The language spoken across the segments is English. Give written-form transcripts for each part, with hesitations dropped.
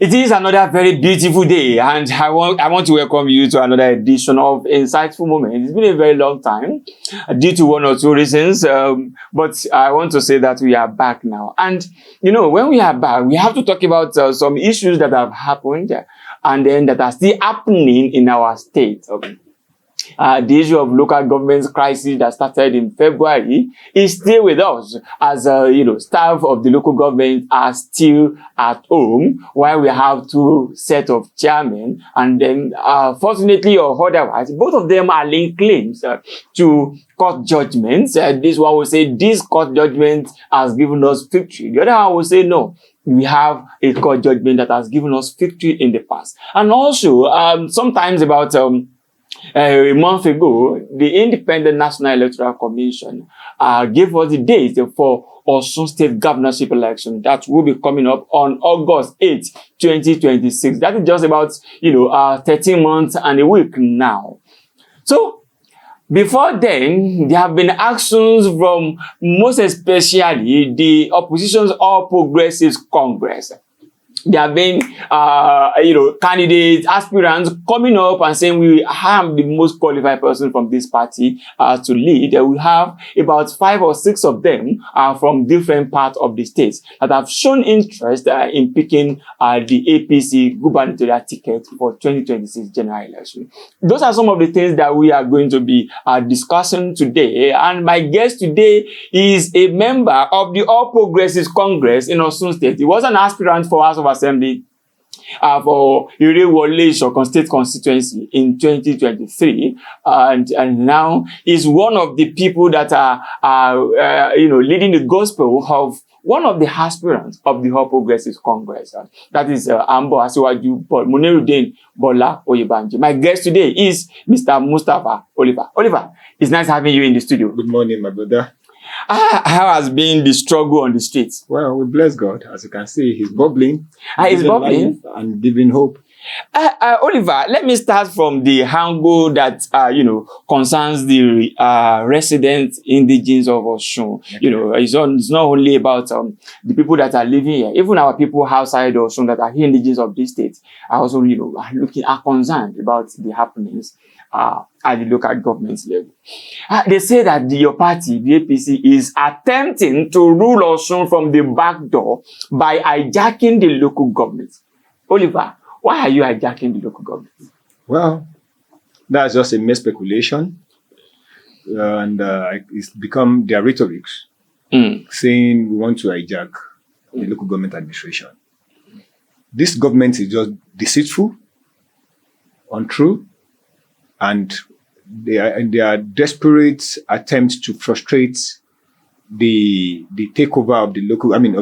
It is another very beautiful day, and I want to welcome you to another edition of Insightful Moment. It's been a very long time due to one or two reasons, but I want to say that we are back now. And, you know, when we are back, we have to talk about some issues that have happened and then that are still happening in our state. The issue of local government crisis that started in February is still with us, as staff of the local government are still at home while we have two set of chairmen, and then fortunately or otherwise, both of them are laying claims to court judgments. This one will say this court judgment has given us victory. The other one will say no, we have a court judgment that has given us victory in the past. And also, sometimes about a month ago, the Independent National Electoral Commission gave us the date for Osun State governorship election that will be coming up on August 8, 2026. That is just about, 13 months and a week now. So, before then, there have been actions from most especially the opposition's All Progressives Congress. There have been, candidates, aspirants coming up and saying we have the most qualified person from this party to lead. We have about 5 or 6 of them from different parts of the states that have shown interest in picking the APC gubernatorial ticket for 2026 general election. Those are some of the things that we are going to be discussing today. And my guest today is a member of the All Progressives Congress in Osun State. He was an aspirant for House of Assembly for Irewole State constituency in 2023, and now is one of the people that are leading the gospel of one of the aspirants of the All Progressives Congress. That is AMBO Asiwaju Munirudin Bola Oyebanji. My guest today is Mr. Mustapha Olipha. Olipha, it's nice having you in the studio. Good morning, my brother. How has been the struggle on the streets? Well, we bless God. As you can see, he's bubbling. He's bubbling? And giving hope. Oliver, let me start from the angle that, concerns the resident indigenes of Osun. Okay. It's not only about the people that are living here. Even our people outside Osun that are here indigenes of this state are also, are concerned about the happenings at the local government level. They say that your party, the APC, is attempting to rule Osun from the back door by hijacking the local government. Oliver, why are you hijacking the local government? Well, that's just a mere speculation. And it's become their rhetoric, saying we want to hijack the local government administration. This government is just deceitful, untrue, and they are desperate attempts to frustrate the takeover of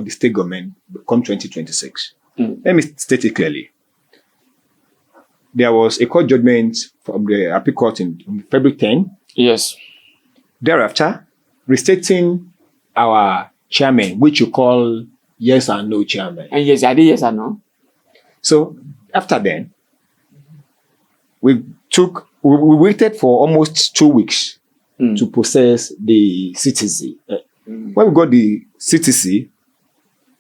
the state government come 2026. Let me state it clearly. There was a court judgment from the appeal court in February 10. Yes. Thereafter, restating our chairman, which you call yes and no chairman. And yes, I did yes and no. So after then, we waited for almost 2 weeks to process the CTC. When we got the CTC,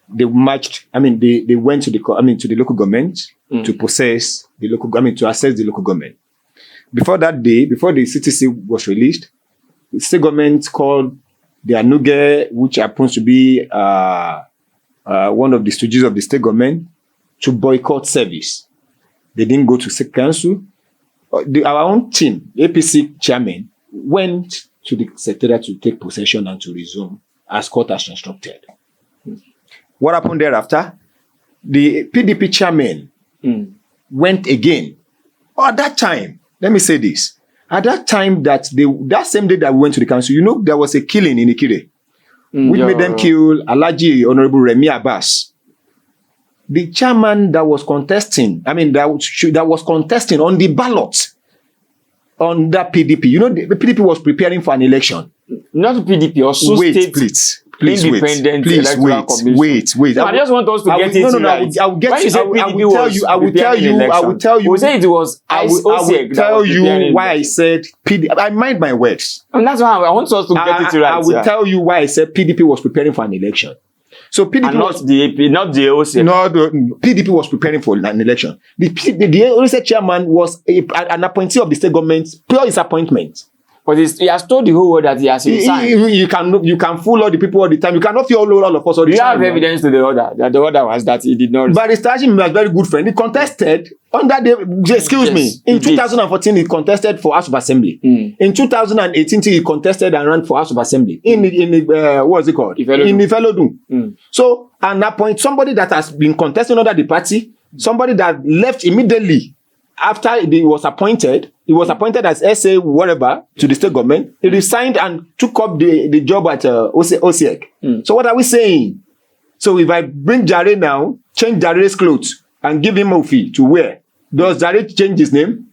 they marched. They went to the local government to process the local government, to assess the local government. Before that day, before the CTC was released, the state government called the NULGE, which happens to be one of the stooges of the state government, to boycott service. They didn't go to state council. Our own team, APC chairman, went to the secretariat to take possession and to resume as court has instructed. What happened thereafter? The PDP chairman went again. At that time, let me say this. At that time, that same day that we went to the council, there was a killing in Ikire, which made them kill Alhaji Honorable Remi Abbas. The chairman that was contesting, that was contesting on the ballot on that PDP. The PDP was preparing for an election. Not PDP, Osun State. Please wait. No, I just want us to get it right. I will get you. I will tell you. We say it was I will tell you why I said PDP. I mind my words. And that's why I want us to get it right. I will tell you why I said PDP was preparing for an election. So PDP and not the AP, not the OC. No, the PDP was preparing for an election. The OC chairman was an appointee of the state government, pure his appointment. But he has told the whole world that he has resigned. You can fool all the people all the time. You cannot fool all of us all the time. You have evidence to the order that the order was that he did not. But Mr. Hashim was a very good friend. He contested under in 2014 he contested for House of Assembly. In 2018 he contested and ran for House of Assembly in what's it called? In Ifelodun. So and appoint somebody that has been contesting under the party, somebody that left immediately after he was appointed. He was appointed as SA whatever to the state government. He resigned and took up the job at OCEC. So what are we saying? So if I bring Jare now, change Jare's clothes and give him a fee to wear, does Jare change his name?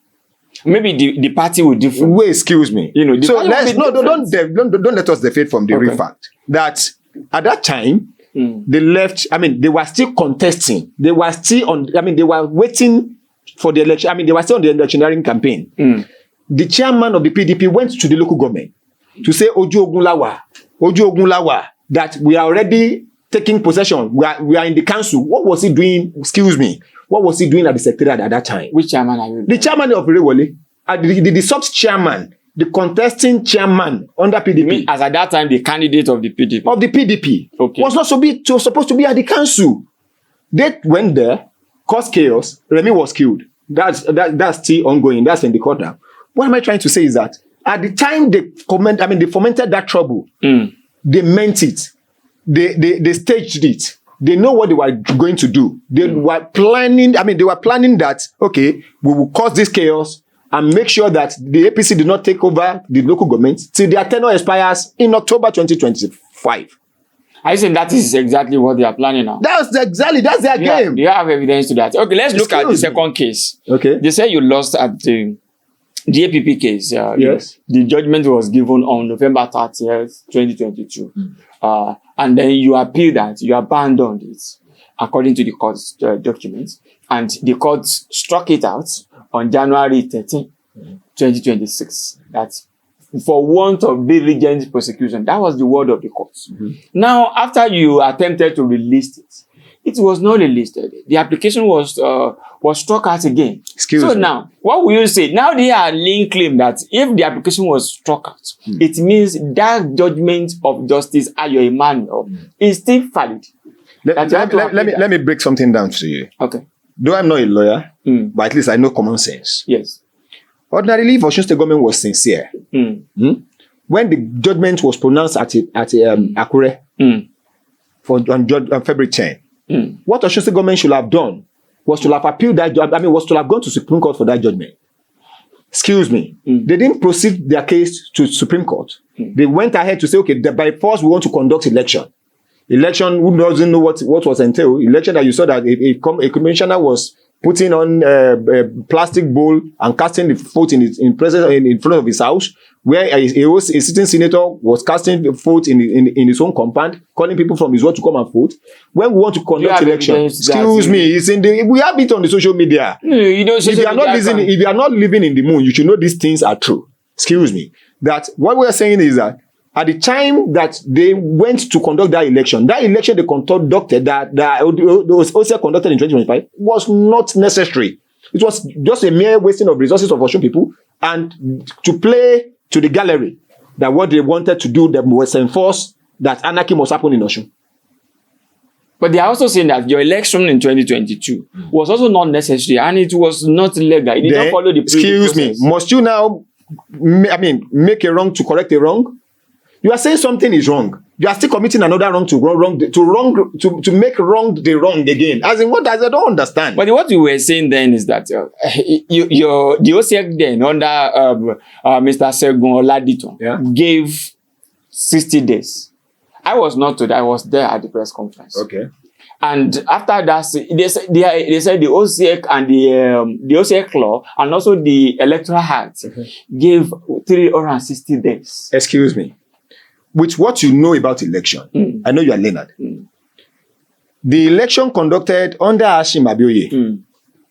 Maybe the party will differ. Wait, excuse me. You know, so don't let us defeat from the real fact that at that time they left. I mean, they were still contesting. They were still on. I mean, they were waiting for the election. I mean, they were still on the electioneering campaign. The chairman of the PDP went to the local government to say, Oju Ogunlawa, that we are already taking possession. We are in the council. What was he doing? Excuse me. What was he doing at the secretariat at that time? Which chairman are you? The chairman of Irewole, the sub-chairman, the contesting chairman under PDP. As at that time, the candidate of the PDP. Of the PDP. Okay. Was not supposed to be at the council. They went there, caused chaos. Remi was killed. That's still ongoing. That's in the court now. What am I trying to say is that at the time they fomented that trouble. They meant it. They staged it. They know what they were going to do. They were planning. I mean, they were planning that, okay, we will cause this chaos and make sure that the APC did not take over the local government till their tenure expires in October 2025. I think that is exactly what they are planning now. That's their game. Do you have evidence to that? Okay, let's look at the second case. Okay. They say you lost at the APP case. Yes. The judgment was given on November 30th, 2022. And then you appealed that, you abandoned it, according to the court's documents. And the court struck it out on January 13, 2026. That's for want of diligent prosecution. That was the word of the court. Now, after you attempted to release it, it was not released. The application was struck out again. Excuse me. Now, what will you say? Now they are laying claim that if the application was struck out, it means that judgment of Justice Ayo Emmanuel is still valid. Let me break something down to you. Okay. Though I'm not a lawyer, but at least I know common sense. Yes. Ordinarily, if Osun State government was sincere, when the judgment was pronounced at Akure on February 10, what Osun State government should have done was to have appealed that judgment. I mean, was to have gone to Supreme Court for that judgment. Excuse me. They didn't proceed their case to Supreme Court. They went ahead to say, okay, by force we want to conduct election. Election, who doesn't know what was entailed? Election that you saw that a commissioner was putting on a plastic bowl and casting the vote in front of his house, where a sitting senator was casting the vote in his own compound, calling people from his ward to come and vote. When we want to conduct election, excuse me, we have it on the social media. If you are not living in the moon, you should know these things are true. Excuse me. That what we are saying is that at the time that they went to conduct that election they conducted that OCEC conducted in 2025 was not necessary. It was just a mere wasting of resources of Osun people and to play to the gallery that what they wanted to do was enforce that anarchy must happen in Osun. But they are also saying that your election in 2022 was also not necessary and it was not legal. It did not follow the excuse me, must you now make a wrong to correct a wrong? You are saying something is wrong. You are still committing another wrong to make wrong the wrong again. As in, what does I don't understand? But what you were saying then is that the OCEC then under Mr. Segun Oladiton gave 60 days. I was not today. I was there at the press conference. Okay. And after that, they said the OCEC and the OCEC law and also the Electoral Act gave 360 days. Excuse me. With what you know about election, I know you are learned. The election conducted under Hashim Abioye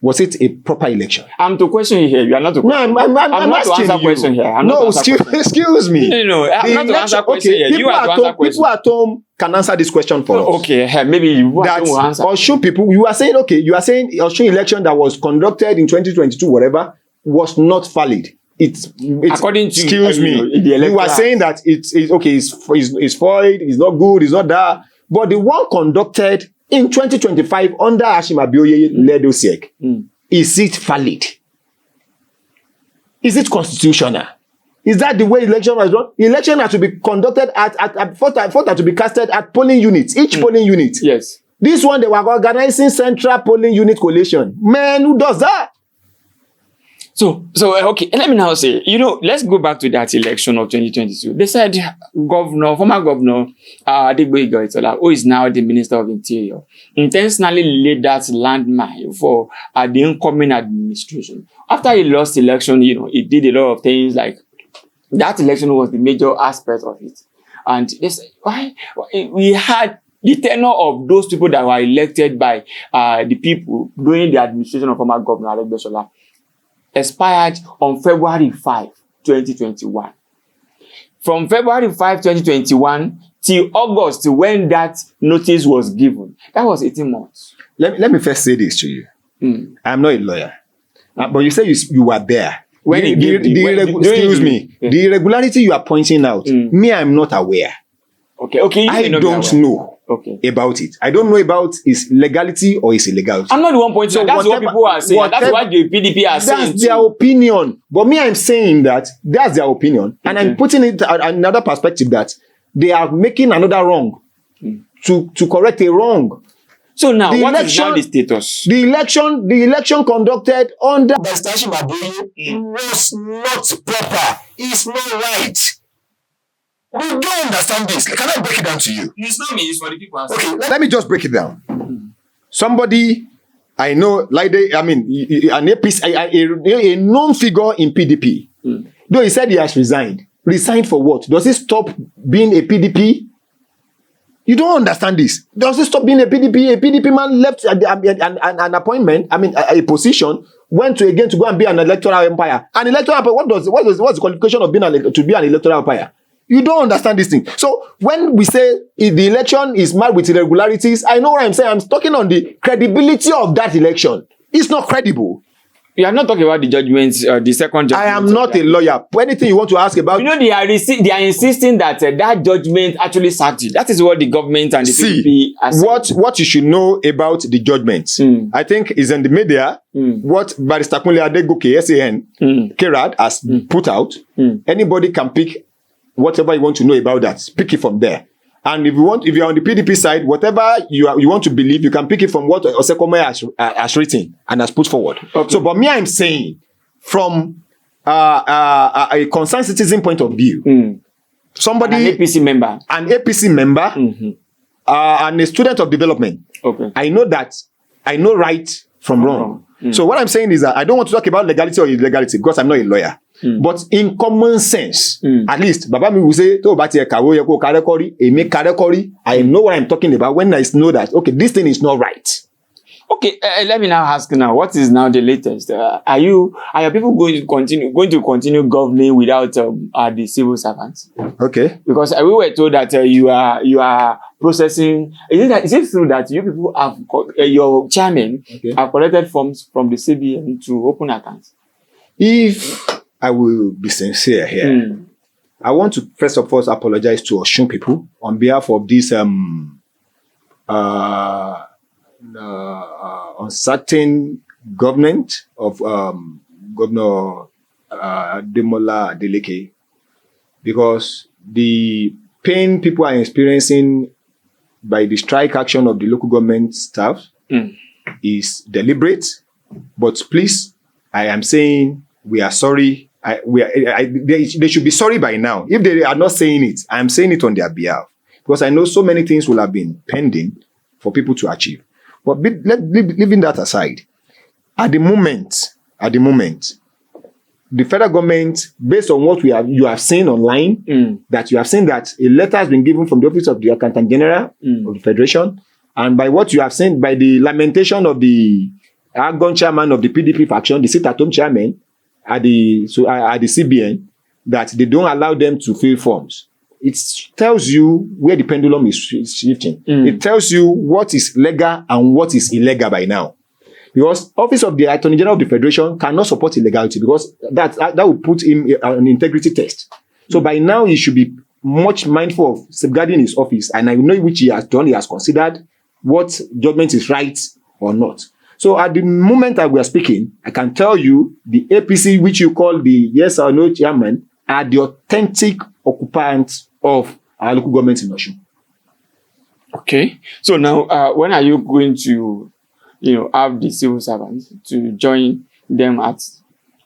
Was it a proper election? I'm to question you here. You are not to question. No, I'm not to asking answer you. question here. No, excuse me. No, I'm not to answer question here. You are to answer question. People at home can answer this question for us. Okay, maybe you that will answer. Osun people, you are saying Osun election that was conducted in 2022, whatever, was not valid. It's according to excuse me. You are saying that it's okay. It's void. It's not good. It's not that. But the one conducted in 2025 under Ashim Abioye led OSEC, is it valid? Is it constitutional? Is that the way election was done? Election has to be conducted at vote to be casted at polling units, each polling unit. Yes. This one, they were organizing central polling unit collation. Man, who does that? So okay, let me now say, let's go back to that election of 2022. They said former governor, Adeleke, who is now the Minister of Interior, intentionally laid that landmine for the incoming administration. After he lost election, he did a lot of things, like that election was the major aspect of it. And they said, why? We had the tenure of those people that were elected by the people during the administration of former governor Adeleke expired on February 5, 2021. From February 5, 2021 till August, when that notice was given, that was 18 months. Let me first say this to you. I'm not a lawyer. But you say you were there. Excuse me. Yeah. The irregularity you are pointing out, me, I'm not aware. Okay. I don't know about it. I don't know about its legality or its illegality. I'm not the one pointing. So that's what people are saying. That's what the PDP are saying. That's their opinion. But me, I'm saying that that's their opinion. And I'm putting it another perspective that they are making another wrong to correct a wrong. So now, what is now the status? The election conducted under Mr. Ashim Abioye was not proper. It's not right. We don't understand this. Can I break it down to you? It's not me, it's for the people. Okay, let me just break it down. Somebody I know, an APC, a known figure in PDP, though he said he has resigned. Resigned for what? Does he stop being a PDP? You don't understand this. Does he stop being a PDP? A PDP man left an appointment, a position, went to go and be an electoral umpire. An electoral umpire, what's the qualification of to be an electoral umpire? You don't understand this thing. So when we say if the election is marred with irregularities, I know what I'm saying. I'm talking on the credibility of that election. It's not credible. You are not talking about the judgments, the second judgment. I am not a lawyer. Anything you want to ask about? They are insisting that that judgment actually sacked you. That is what the government and the PDP are saying. What you should know about the judgment, I think, is in the media. What Barrister Kunle Adegoke, SAN, Kerad has put out. Anybody can pick whatever you want to know about that. Pick it from there. And if you're on the PDP side, whatever you want to believe, you can pick it from what Osekome has written and has put forward. Okay. So, but me, I'm saying from a concerned citizen point of view, somebody, an APC member, and a student of development. Okay. I know right from wrong. So what I'm saying is that I don't want to talk about legality or illegality because I'm not a lawyer. But in common sense, at least, Baba mi will say, I know what I'm talking about when I know that, okay, this thing is not right. Okay, let me now ask now, what is now the latest? Are your people going to continue governing without the civil servants? Okay. Because we were told that you are processing. Is it true that you people have your chairman have collected forms from the CBN to open accounts? If I will be sincere here, I want to first of all apologize to Osun people on behalf of this uncertain government of Governor Demola Adeleke, because the pain people are experiencing by the strike action of the local government staff is deliberate. But please, I am saying we are sorry. They should be sorry by now. If they are not saying it, I am saying it on their behalf, because I know so many things will have been pending for people to achieve. But leaving that aside, at the moment, the federal government, based on what you have seen online, that you have seen that a letter has been given from the Office of the Accountant General of the Federation, and by what you have seen, by the lamentation of the outgoing chairman of the PDP faction, the sit-at-home chairman at the CBN, that they don't allow them to fill forms. It tells you where the pendulum is shifting. It tells you what is legal and what is illegal by now. Because Office of the Attorney General of the Federation cannot support illegality, because that would put him an integrity test. So by now, he should be much mindful of safeguarding his office, and I know which he has done. He has considered what judgment is right or not. So at the moment that we are speaking, I can tell you the APC, which you call the yes or no chairman, are the authentic occupants of our local government in Osun. Okay. So now, when are you going to, have the civil servants to join them at,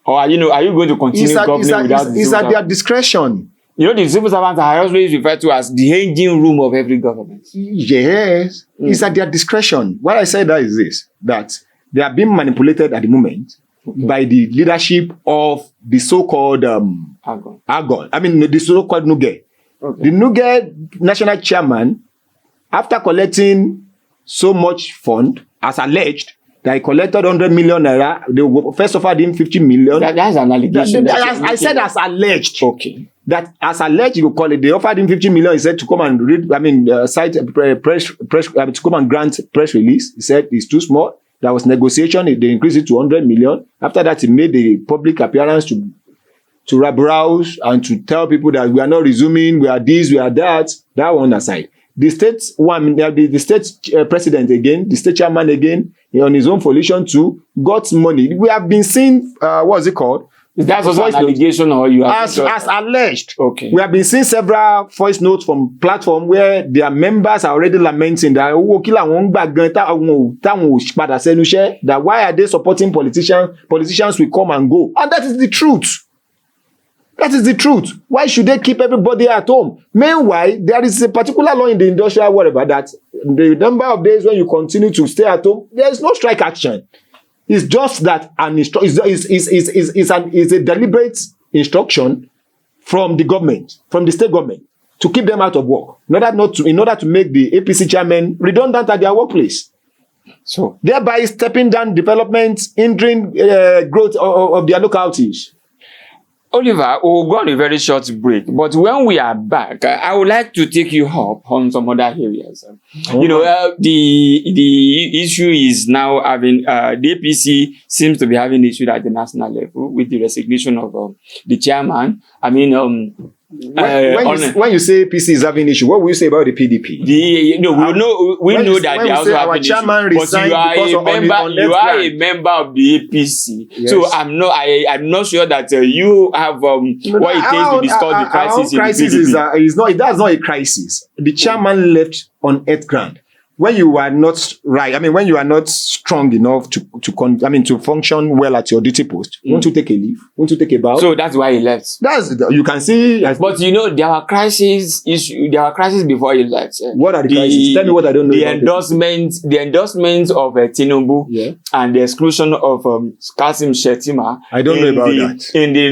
or are you going to continue governing without the civil servants? It's at their discretion. The civil servants are always referred to as the engine room of every government. Yes, it's at their discretion. What I said that is this, that they are being manipulated at the moment by the leadership of the so-called Argon. I mean, the so-called NULGE. Okay. The NULGE National Chairman, after collecting so much fund, as alleged, that he collected 100 million naira, they first offered him 50 million. That's an allegation. I said as alleged. Okay. That as alleged, you call it. They offered him 50 million. He said to come and read. Cite press. To come and grant press release. He said it's too small. There was negotiation. They increased it to 100 million. After that, he made a public appearance to browse and to tell people that we are not resuming. We are this. We are that. That one aside. The state president again, the state chairman again, on his own volition too, got money. We have been seeing, what's it called? That's also an allegation, or you have as alleged. Okay. We have been seeing several voice notes from platform where their members are already lamenting that why are they supporting politicians? Politicians will come and go. And that is the truth. That is the truth. Why should they keep everybody at home? Meanwhile, there is a particular law in the industrial whatever that the number of days when you continue to stay at home, there is no strike action. It's just that is a deliberate instruction from the government, from the state government, to keep them out of work, in order to make the APC chairman redundant at their workplace. So thereby stepping down development, hindering growth of their localities. Olipha, we'll go on a very short break, but when we are back, I would like to take you up on some other areas. The issue is now having, the APC seems to be having issue at the national level with the resignation of the chairman. I mean, when you say APC is having issue, what will you say about the PDP? We know that they also have an issue. But you are a member of the APC, yes. So I'm not sure that you have what it takes to discuss the crisis. That's not a crisis. The chairman left on earth ground. When you are not right, when you are not strong enough to function well at your duty post, won't you take a leave? Won't you take a bow? So that's why he left. You can see. But there were crises before he left. What are the crises? Tell me what I don't know. The endorsement of Tinubu, and the exclusion of Kasim Shettima. I don't know about that. In the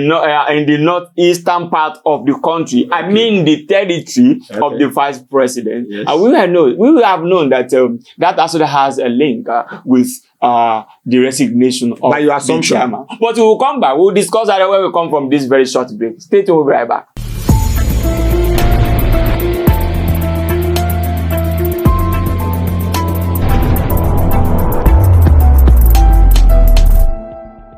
northeastern part of the country, okay. I mean the territory of the vice president. Yes. And we will have known that that also has a link with the resignation of by your assumption. The chairman. But we will come back. We'll discuss that when we come from this very short break. Stay tuned, we'll be right back.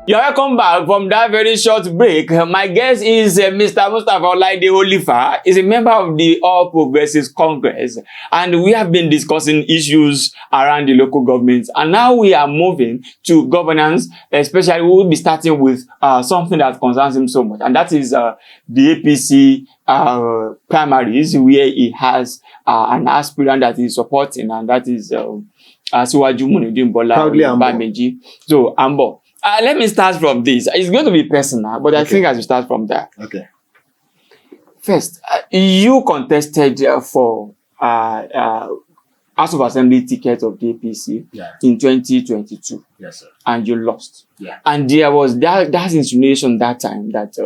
You're welcome back from that very short break. My guest is Mr. Mustafa Olipha. He's a member of the All Progressives Congress, and we have been discussing issues around the local government. And now we are moving to governance, especially we will be starting with something that concerns him so much, and that is the APC primaries, where he has an aspirant that he's supporting, and that is Asiwaju Munidin Bola Bameji. So, AMBO. Let me start from this. It's going to be personal, but okay. I think I should start from there. Okay. First, you contested for House of Assembly ticket of the APC in 2022. Yes, sir. And you lost. Yeah. And there was that insinuation that time that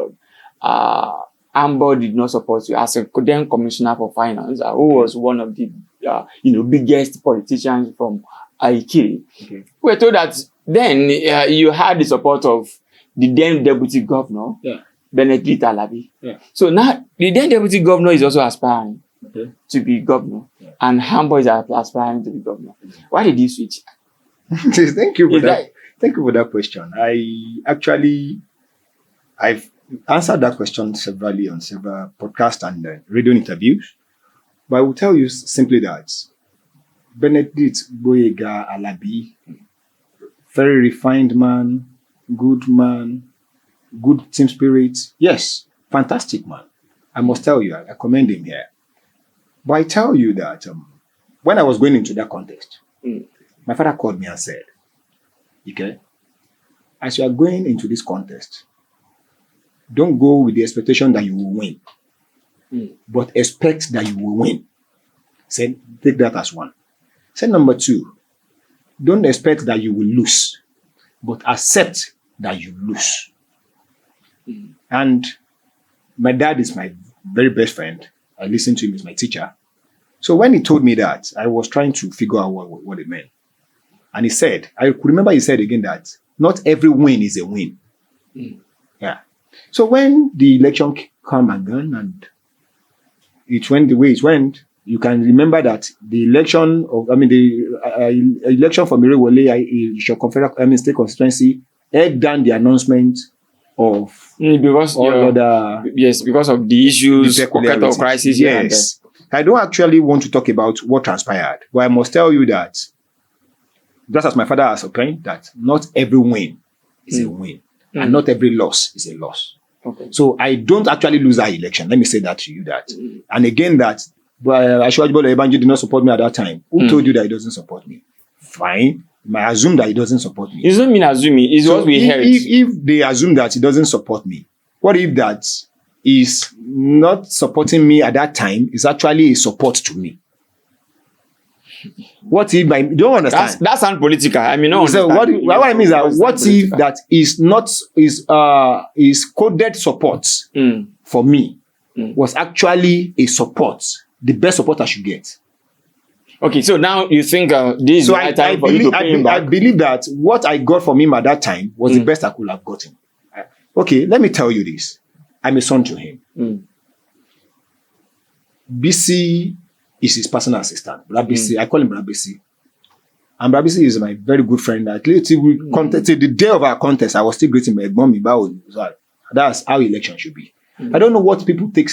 AMBO did not support you as a then Commissioner for Finance, who was one of the biggest politicians from Ikiri. Okay. We were told that then you had the support of the then deputy governor, Benedict Alabi. Yeah. So now the then deputy governor is also aspiring to be governor, and AMBO is aspiring to be governor. Why did you switch? Thank you for that. Thank you for that question. I've answered that question severally on several podcasts and radio interviews, but I will tell you simply that Benedict Boyega Alabi, very refined man, good team spirit. Yes, fantastic man. I must tell you, I commend him here. But I tell you that when I was going into that contest, my father called me and said, okay, as you are going into this contest, don't go with the expectation that you will win, but expect that you will win. Said, take that as one. Said number two, don't expect that you will lose, but accept that you lose. And my dad is my very best friend. I listen to him as my teacher. So when he told me that, I was trying to figure out what it meant. And he said, I could remember he said again that not every win is a win. Yeah. So when the election came and gone and it went the way it went, you can remember that the election election from Irewole, state constituency, had done the announcement of because of the issues, pocket of crisis. Yes. I don't actually want to talk about what transpired, but I must tell you that, just as my father has opined, that not every win is a win, and not every loss is a loss. Okay. So I don't actually lose that election. Let me say that to you. That, and again, that Irewole did not support me at that time. Who told you that he doesn't support me? Fine. You might assume that he doesn't support me. It doesn't mean assuming. It's what we heard. If they assume that he doesn't support me, what if that is not supporting me at that time is actually a support to me? What if you don't understand? That sounds political. I mean, no. So what I mean is that what if that is coded support for me was actually a support, the best support I should get. Okay, so now you think this is the right time for you to pay him back? I believe that what I got from him at that time was the best I could have gotten. Okay, let me tell you this. I'm a son to him. BC is his personal assistant. BC, I call him BC. And BC is my very good friend. At least till the day of our contest, I was still greeting my mommy. That's how election should be. I don't know what people take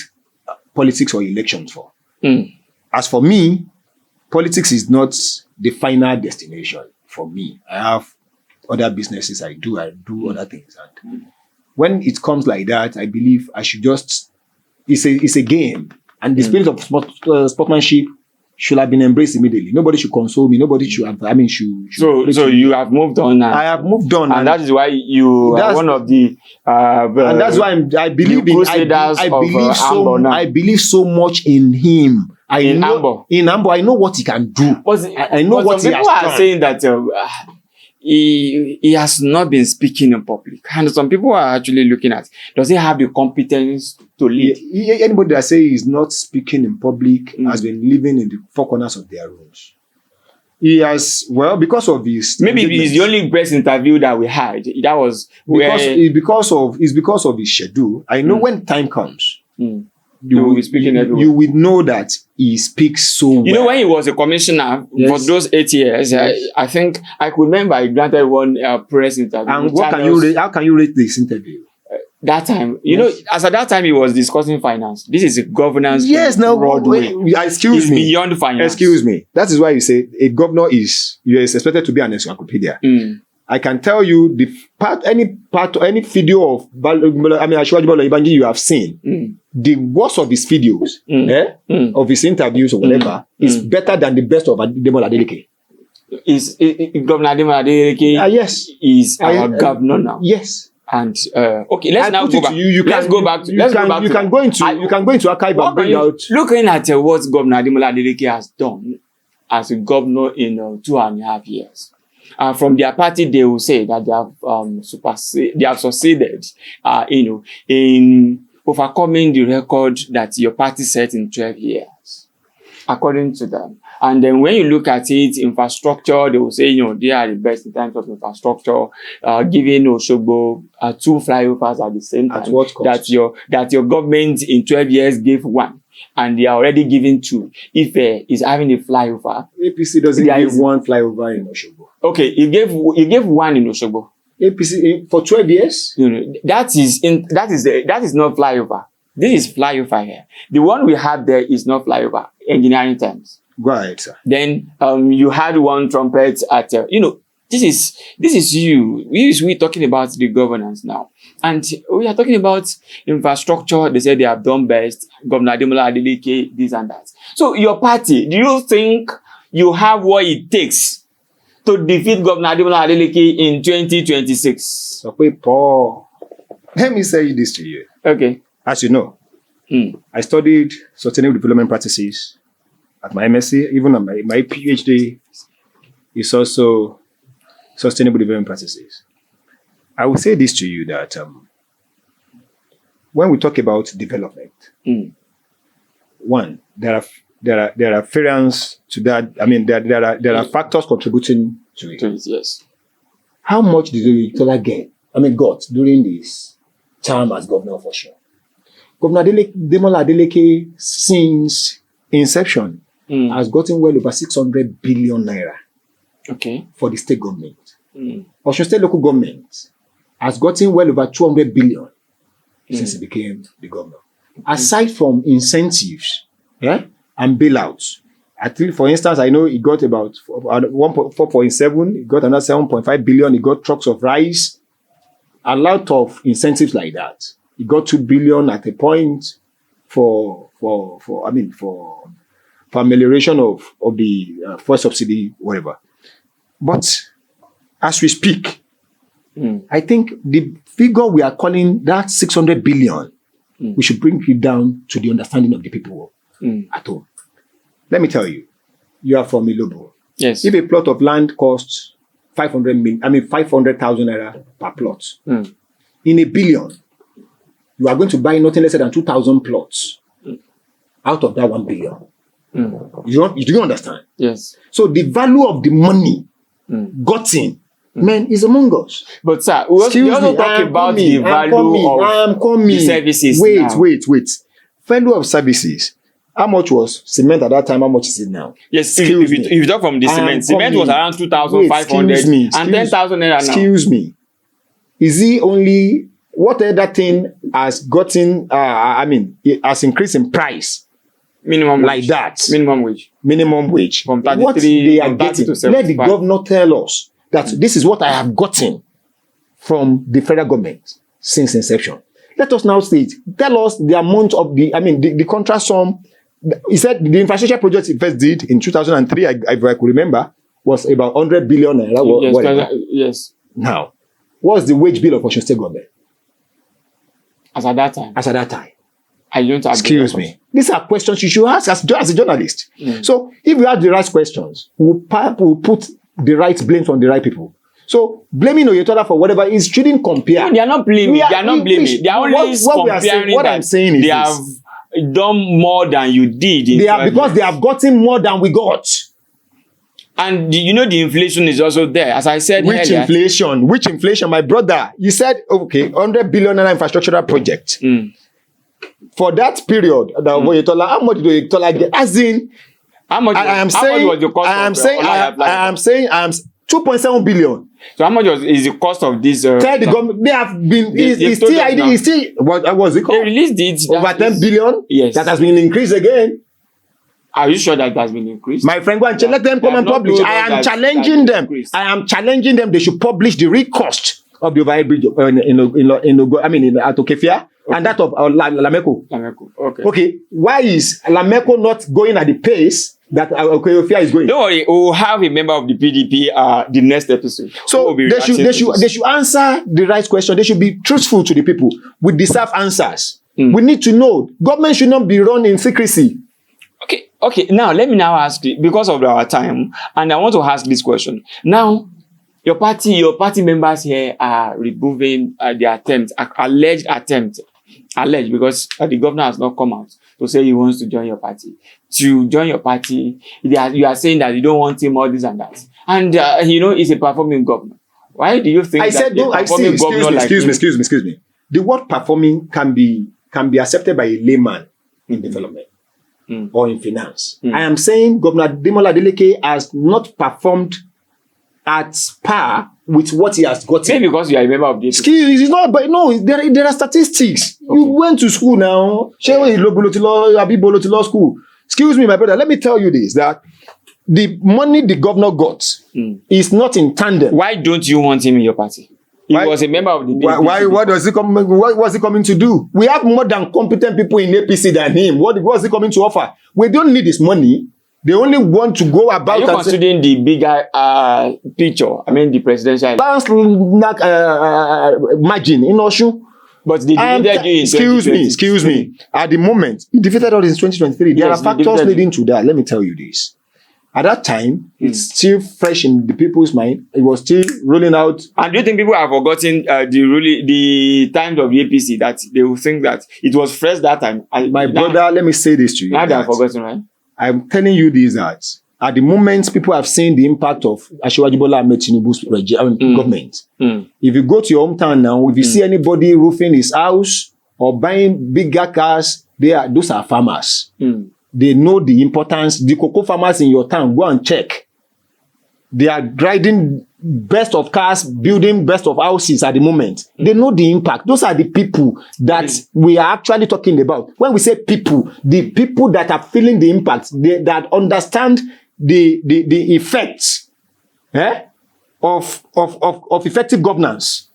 politics or elections for. As for me, politics is not the final destination for me. I have other businesses I do other things. And when it comes like that, I believe I should just, it's a game. And the spirit of sportsmanship should have been embraced immediately. Nobody should console me. Nobody should have, So you have moved on now. I have moved on. And that is why you are one of the and that's why I believe I believe so much in him. In AMBO, I know what he can do. I know what he has done. People are saying that he has not been speaking in public. And some people are actually looking at, does he have the competence to lead? Anybody that says he's not speaking in public has been living in the four corners of their rooms. He has, because of his... Maybe it's the only press interview that we had. That was... because of his schedule. I know when time comes... You will be speaking everywhere. You will know that he speaks so well. You know, when he was a commissioner for those 8 years, I think I could remember he granted one press interview. And how can you rate this interview? That time, you know, as at that time he was discussing finance. This is a governance. Yes, now, excuse me. Beyond finance. Excuse me. That is why you say a governor is expected to be an encyclopedia. I can tell you any video of Ashwaji you have seen, the worst of his videos, of his interviews or whatever, is better than the best of Adeleke. Is Governor Adeleke? Yes, is our governor now. Yes. And okay, let's now go back. Let's go back. You can go into archive and bring out. Looking at what Governor Adeleke has done as a governor in 2.5 years. From their party, they will say that they have succeeded, in overcoming the record that your party set in 12 years. According to them, And then when you look at it, infrastructure, they will say, they are the best in terms of infrastructure, giving Osogbo 2 flyovers at the same time. At what cost? That your government in 12 years gave 1. And they are already giving 2. If is having a flyover. APC doesn't give 1 flyover in Osogbo. Okay, it gave 1 in Osogbo. APC for 12 years? That is not flyover. This is flyover here. The one we had there is not flyover, engineering terms. Go ahead, sir. Then you had 1 trumpet at this is you. We talking about the governance now. And we are talking about infrastructure. They say they have done best. Governor Adeleke, this and that. So your party, do you think you have what it takes to defeat Governor Adeleke in 2026? So, Paul, let me say this to you. Okay. As you know, I studied sustainable development practices at my MSc. Even on my PhD is also sustainable development practices. I will say this to you that when we talk about development, one, there are variants to that. I mean, there are factors contributing to it. Yes. How much did the Tola got during this term as governor of Osun? Governor Adeleke, since inception, has gotten well over 600 billion naira. Okay. For the state government. Osun State local government has gotten well over 200 billion since he became the governor. Aside from incentives and bailouts, I think, for instance, I know he got about 4.7, he got another 7.5 billion, he got trucks of rice, a lot of incentives like that. He got 2 billion at a point for amelioration of the fuel subsidy, whatever. But as we speak, I think the figure we are calling that 600 billion, we should bring it down to the understanding of the people at home. Let me tell you, you are from Ilobo. Yes. If a plot of land costs 500,000 naira per plot, in a billion, you are going to buy nothing less than 2,000 plots out of that 1 billion. You do understand? Yes. So the value of the money gotten, man, is among us. But sir, we also talk about the value of the services. Wait. Value of services. How much was cement at that time? How much is it now? Yes, if you talk from the cement was around 2,500 and 10,000 naira now. Excuse me. Is he only what other thing has gotten? It has increased in price. Minimum like wage. That. Minimum wage. From 33 what they are getting. Let the governor tell us that this is what I have gotten from the federal government since inception. Let us now state. Tell us the amount of the contract sum. He said the infrastructure project he first did in 2003, if I could remember, was about 100 billion naira. Yes. Now, what's the wage bill of Osun State government? As at that time. I don't agree. Excuse me. These are questions you should ask as a journalist. So, if you have the right questions, we'll put the right blames on the right people. So, blaming Oyetola for whatever is shouldn't compare. No, they are not blaming. They are only comparing what I'm saying is they have done more than you did. Because they have gotten more than we got. And the inflation is also there. As I said Which inflation, my brother? You said, okay, 100 billion naira infrastructural project. For that period, Oyetola, how much did Oyetola get? As in, how much was the cost? I am saying 2.7 billion. So how much is the cost of this? Tell the government they have been. What was it called? They released it over 10 billion. Yes, that has been increased again. Are you sure that has been increased? My friend, go and let them come and publish. I am challenging them. They should publish the real cost of the overhead bridge in Atokefia and that of Lameko. Okay. Why is Lameko not going at the pace that Atokefia is going? Don't worry, we'll have a member of the PDP the next episode. So they should answer the right question. They should be truthful to the people. We deserve answers. We need to know. Government should not be run in secrecy. Okay. Now let me ask you, because of our time, and I want to ask this question. Now, your party members here are removing the alleged attempt alleged, because the governor has not come out to say he wants to join your party. To join your party, you are saying that you don't want him, all this and that. And, he's a performing governor. Why do you think excuse me. The word performing can be accepted by a layman in development or in finance. I am saying Governor Adeleke has not performed at par with what he has gotten. Maybe because you are a member of this. Excuse, it's not, but no, there are statistics. Okay. You went to school now. Law school. Excuse me, my brother. Let me tell you this: that the money the governor got is not in tandem. Why don't you want him in your party? He was a member of the APC. What was he coming to do? We have more than competent people in APC than him. What was he coming to offer? We don't need his money. They only want to go about. Are you considering the bigger picture? I mean, the presidential margin in Osun. But they defeated you in excuse me. At the moment, he defeated us in 2023. There are factors leading to that. Let me tell you this. At that time, it's still fresh in the people's mind. It was still rolling out. And do you think people have forgotten the times of the APC, that they will think that it was fresh that time? My brother, let me say this to you. Now they have forgotten, right? I'm telling you this, that at the moment, people have seen the impact of Asiwaju Bola Ahmed Tinubu's government. If you go to your hometown now, if you see anybody roofing his house or buying bigger cars, those are farmers. They know the importance. The cocoa farmers in your town, go and check. They are riding best of cars, building best of houses at the moment. They know the impact. Those are the people that we are actually talking about. When we say people, the people that are feeling the impact, that understand the effects of effective governance.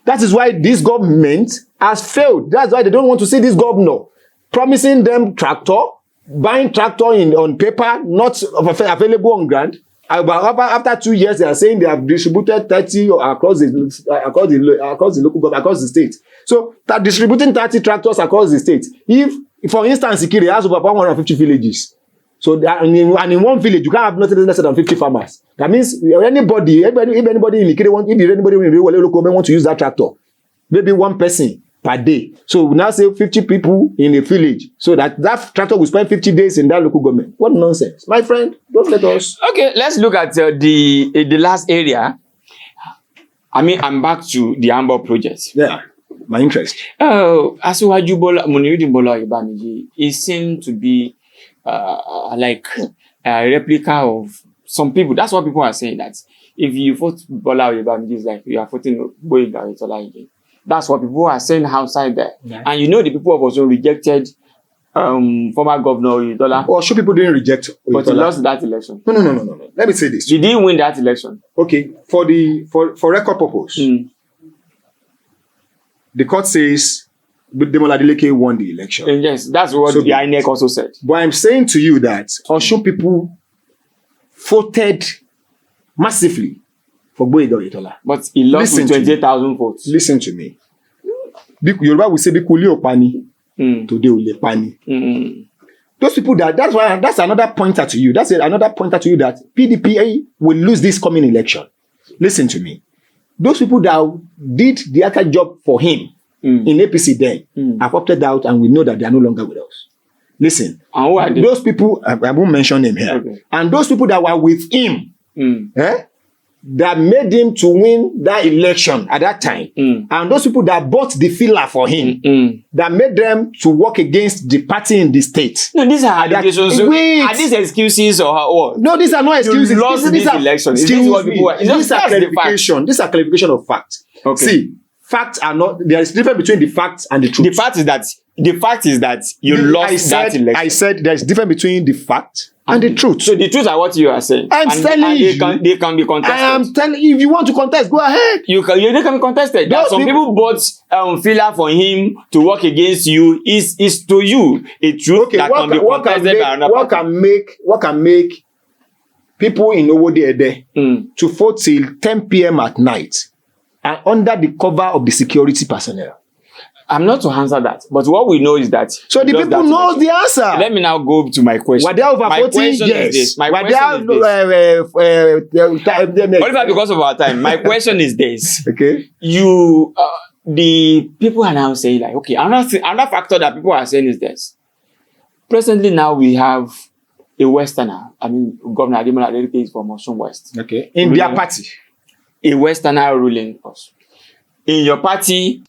That is why this government has failed. That's why they don't want to see this governor promising them tractor, buying tractor on paper, not available on ground. After 2 years, they are saying they have distributed 30 across the local government, across the state. So that distributing 30 tractors across the state. If, for instance, Ikire has over 150 villages. So and in one village, you can't have nothing less than 50 farmers. That means if anybody in Ikire if anybody in Irewole local government want to use that tractor, maybe one person per day. So we now say 50 people in a village. So that tractor will spend 50 days in that local government. What nonsense. My friend, don't let us. Okay, let's look at the last area. I mean, I'm back to the AMBO project. Yeah, my interest. Asiwaju Bola Ibamiji, it seemed to be like a replica of some people. That's what people are saying, that if you vote Bola Ibamiji, it's like you are voting Bola again. That's what people are saying outside there. Yeah. And the people have also rejected former governor Oyetola. Or sure, people didn't reject Oyetola. But he lost that election. No. Let me say this. Did he win that election? Okay, for record purpose, the court says Demola Adeleke won the election. And yes, that's what the INEC also said. But I'm saying to you that Osun people voted massively for Oyetola. But he lost with 28,000 votes. Listen to me. Yoruba will say, Bikuli Opani, today Ule Pani. Those people that's another pointer to you. That's another pointer to you that PDP will lose this coming election. Listen to me. Those people that did the actual job for him in APC then have opted out, and we know that they are no longer with us. Listen. And who are they? Those people, I won't mention them here. Okay. And those people that were with him, that made him to win that election at that time, and those people that bought the filler for him, that made them to work against the party in the state. No, these are allegations. Are these excuses or what? No, these are not excuses. You lost this election. These are clarification. These are clarification of facts. Okay. See, facts are not. There is difference between the facts and the truth. The fact is that you lost that election. I said there is difference between the fact and the truth. So the truth are what you are saying. I'm telling you. They can be contested. I am telling you, if you want to contest, go ahead. They can be contested. Some people bought filler for him to work against you. Is to you a truth that can be contested by another party. What can make people in Owode to vote till 10 p.m. at night and under the cover of the security personnel? I'm not to answer that, but what we know is that. So the people know the answer. Let me now go to my question. Were they over 40? Yes. My question is this. Olipha, because of our time, my question is this. Okay. the people are now saying like, okay, another factor that people are saying is this. Presently now we have a Westerner. I mean, Governor Adeleke is from Osun West. Okay. In their party. A Westerner ruling us. In your party,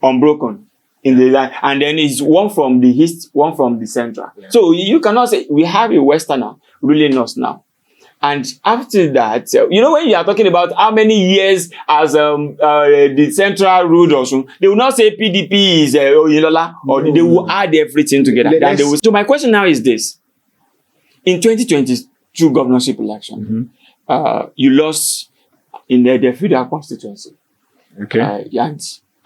unbroken. In the land, and then it's one from the east, one from the central. Yeah. So you cannot say we have a Westerner ruling us now. And after that, you know, when you are talking about how many years as the central ruled Osun, they will not say PDP is Oyinlola, or they will add everything together. So my question now is this. In 2022 governorship election, you lost in the federal constituency. Okay.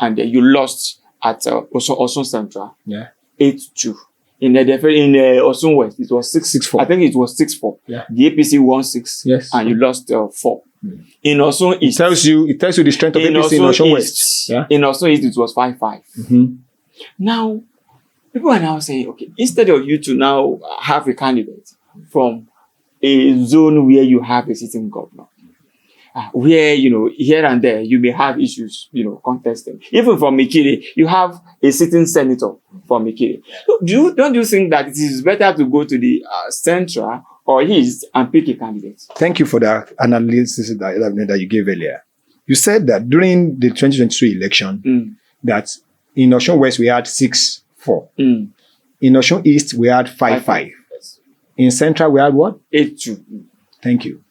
And you lost at Osun Central. Yeah. 8-2. In Osun West, it was 6-4. I think it was 6-4. Yeah. The APC won 6. Yes. And you lost 4. In Osun East. It tells you the strength of APC in Osun West. Yeah. In Osun East, it was 5-5. Now, people are now saying, okay, instead of you to now have a candidate from a zone where you have a sitting governor, where, you know, here and there, you may have issues, you know, contesting. Even from Mikiri, you have a sitting senator from Mikiri. So don't you think that it is better to go to the central or east and pick a candidate? Thank you for that analysis that you gave earlier. You said that during the 2023 election, that in Osun West, we had 6-4. In Osun East, we had 5-5. Yes. In central, we had what? 8-2. Thank you.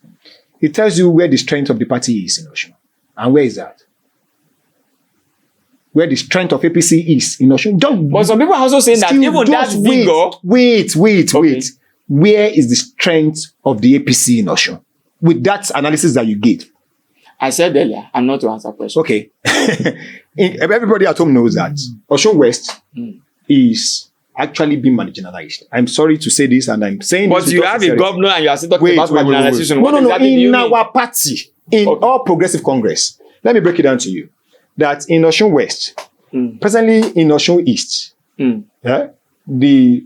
It tells you where the strength of the party is in Osun. And where is that? Where the strength of APC is in Osun. But some people are also saying that even that figure... Wait. Where is the strength of the APC in Osun? With that analysis that you gave. I said earlier, I'm not to answer questions. Okay. Everybody at home knows that Osun West is actually being marginalized. I'm sorry to say this, and I'm saying but this. But you have a governor and you are still talking about marginalization. No. In our party, in All Progressive Congress, let me break it down to you. That in Osun West, presently in Osun East, the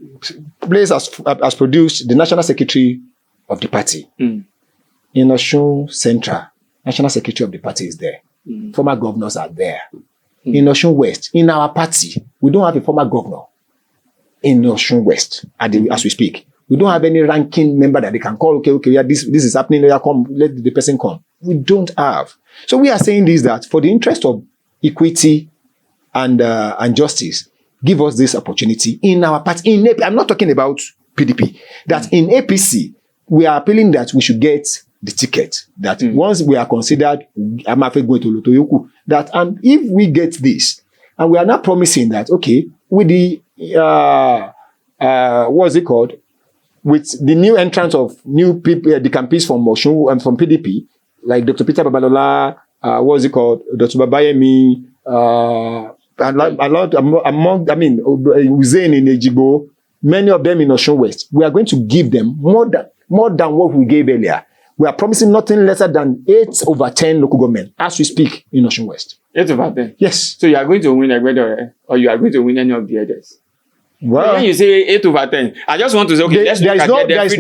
place has produced the national secretary of the party. In Osun Central, national secretary of the party is there. Former governors are there. In Osun West, in our party, we don't have a former governor. In Osun West, as we speak, we don't have any ranking member that they can call. Okay, yeah, this is happening. Yeah, come, let the person come. We don't have. So we are saying this, that for the interest of equity and justice, give us this opportunity in our party. In I'm not talking about PDP. That in APC, we are appealing that we should get the ticket. That once we are considered, I'm afraid going to Lotoyoku. That and if we get this, and we are not promising that, okay, with the what's it called? With the new entrance of new people, the campees from Osun and from PDP, like Dr. Peter Babalola, what's it called? Dr. Babayemi, a lot among, I mean, Uzain in Ejigbo, many of them in Osun West. We are going to give them more than what we gave earlier. We are promising nothing lesser than 8/10 local government as we speak in Osun West. 8/10? Yes. So you are going to win Egbedo, or you are going to win any of the others? Well, when you say 8/10, I just want to say, okay, there is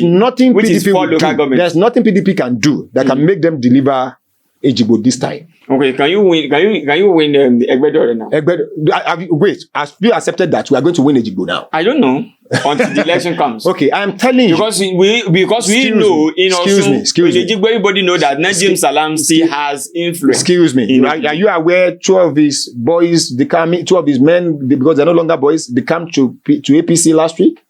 nothing PDP can do that can make them deliver Ejigbo this time. Okay, can you win Egbedo now? Wait, have you accepted that we are going to win Ejigbo now? I don't know until the election comes. Okay, I am telling you. Because we know in Ejigbo, everybody know that Najim Salam still has influence. Excuse me. Are you aware 2 of his boys, 2 of his men, because they're no longer boys, they came to APC last week?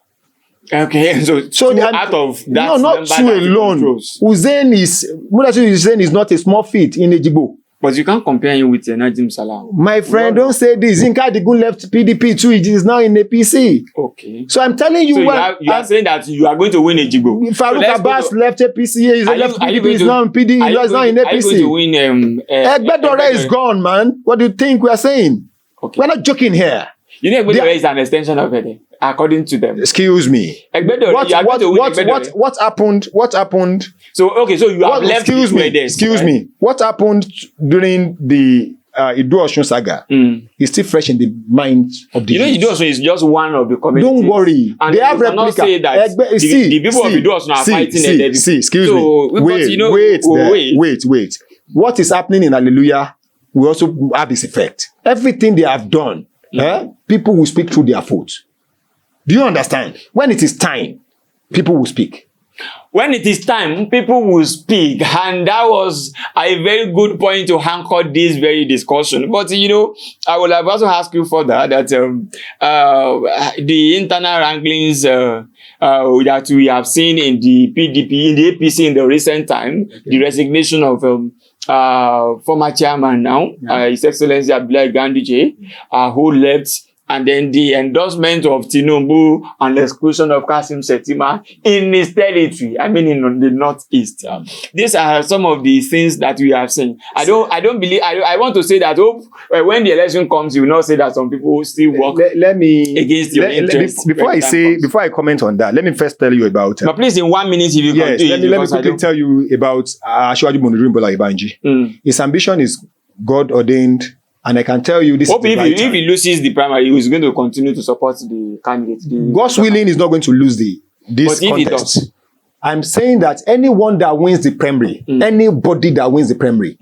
Okay, so out of that, no, not 2 alone. Uzain is not a small feat in Ejigbo. But you can't compare him with Najim Salam. My friend, don't say this. Zinka Digun left PDP too. It is now in APC. Okay. So I'm telling you, so you are saying that you are going to win Ejigbo. Farouk Abbas left APC. He left PDP. He's now in PDP. He's now in APC. Are you going to win? Egbedore is gone, man. What do you think we are saying? Okay. We're not joking here. You know, Egbedore is an extension of it, according to them. Excuse me. Egbedore, what happened? So you have left. Excuse me. What happened during the Idu Osun saga is still fresh in the minds of the Idu Osun is just one of the communities. Don't worry. And they have replica. Say that the people of Idu Osun are fighting. Excuse me. Wait. What is happening in Hallelujah will also have its effect. Everything they have done, people will speak through their foot. Do you understand? When it is time, people will speak. When it is time, people will speak, and that was a very good point to anchor this very discussion. But you know, I will have also ask you further that the internal wranglings that we have seen in the PDP, in the APC in the recent time, the resignation of former chairman now, His Excellency Adeleke Ganduje, who left. And then the endorsement of Tinubu and the exclusion of Kasim Shettima in his territory, I mean in the northeast. These are some of the things that we have seen. I don't believe, I want to say that when the election comes, you will not say that some people still work against your interests. Before I comment on that, let me first tell you about... but please, in 1 minute, if you can do it. Let me quickly tell you about Asiwaju Bola Ibanji. His ambition is God-ordained. And I can tell you this. Hope if he loses the primary, he is going to continue to support the candidate. God's willing is not going to lose this contest. I'm saying that anyone that wins the primary, anybody that wins the primary,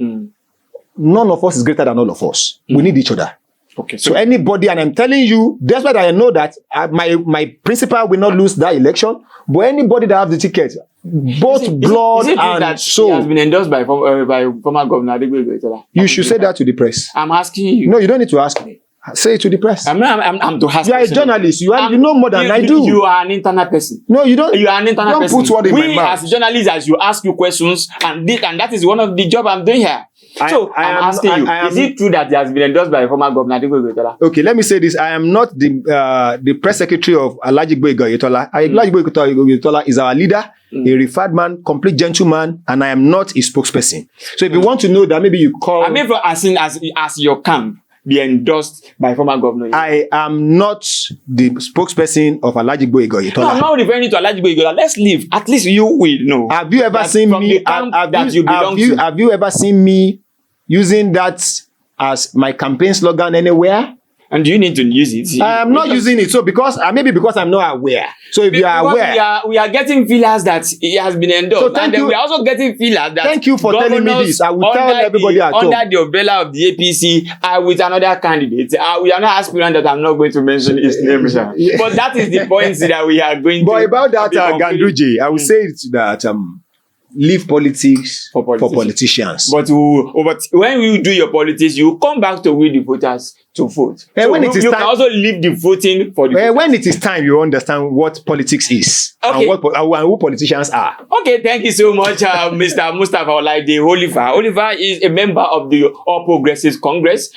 none of us is greater than all of us. We need each other. Okay. So anybody, and I'm telling you, that's why I know that my principal will not lose that election. But anybody that have the ticket, both blood and soul. He has been endorsed by former governor Adeleke. You should say that to the press. I'm asking you. No, you don't need to ask me. Say it to the press. I'm to ask. You are a journalist. You know more than I do. You are an internal person. No, you don't. You are an internal person. Don't put word in my mouth. As journalists, as you ask you questions, and that is one of the job I'm doing here. So I'm asking you: is it true that he has been endorsed by former governor Adeleke? Okay, let me say this: I am not the press secretary of Alhaji Oyetola. Alhaji Oyetola is our leader, a referred man, complete gentleman, and I am not his spokesperson. So if you want to know that, maybe you call. I mean, as your camp be endorsed by former governor. I am not the spokesperson of Alhaji Oyetola. No, I'm not referring to Alhaji Oyetola. Let's leave. At least you will know. Have you ever seen me? Have you ever seen me using that as my campaign slogan anywhere? And do you need to use it? I am not using it. So maybe because I'm not aware. So if you are aware, we are getting feelers that he has been endorsed, and then we are also getting feelers that. Thank you for telling me this. I will tell everybody at home. Under the umbrella of the APC, with another candidate. We are not aspirant that I'm not going to mention his name, but that is the point that we are going to. But about that Ganduje, I will say that leave politics for politicians. But when you do your politics, you come back to with the voters to vote. So when you can also leave the voting for the voters. When it is time, you understand what politics is and who politicians are. Okay, thank you so much, Mr. Mustafa Olaide Olipha. Olipha is a member of the All Progressives Congress.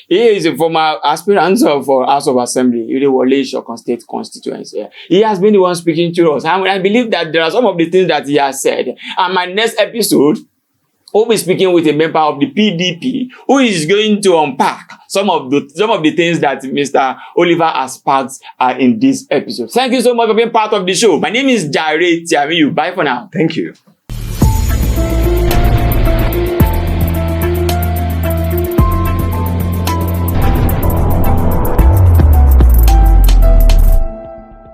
He is a former aspirant for House of Assembly, Irewole Shokon State constituency. He has been the one speaking to us, and I believe that there are some of the things that he has said. And my next episode, we'll be speaking with a member of the PDP who is going to unpack some of the things that Mr. Olipha has packed in this episode. Thank you so much for being part of the show. My name is Jare Tiamiyu. Bye for now. Thank you.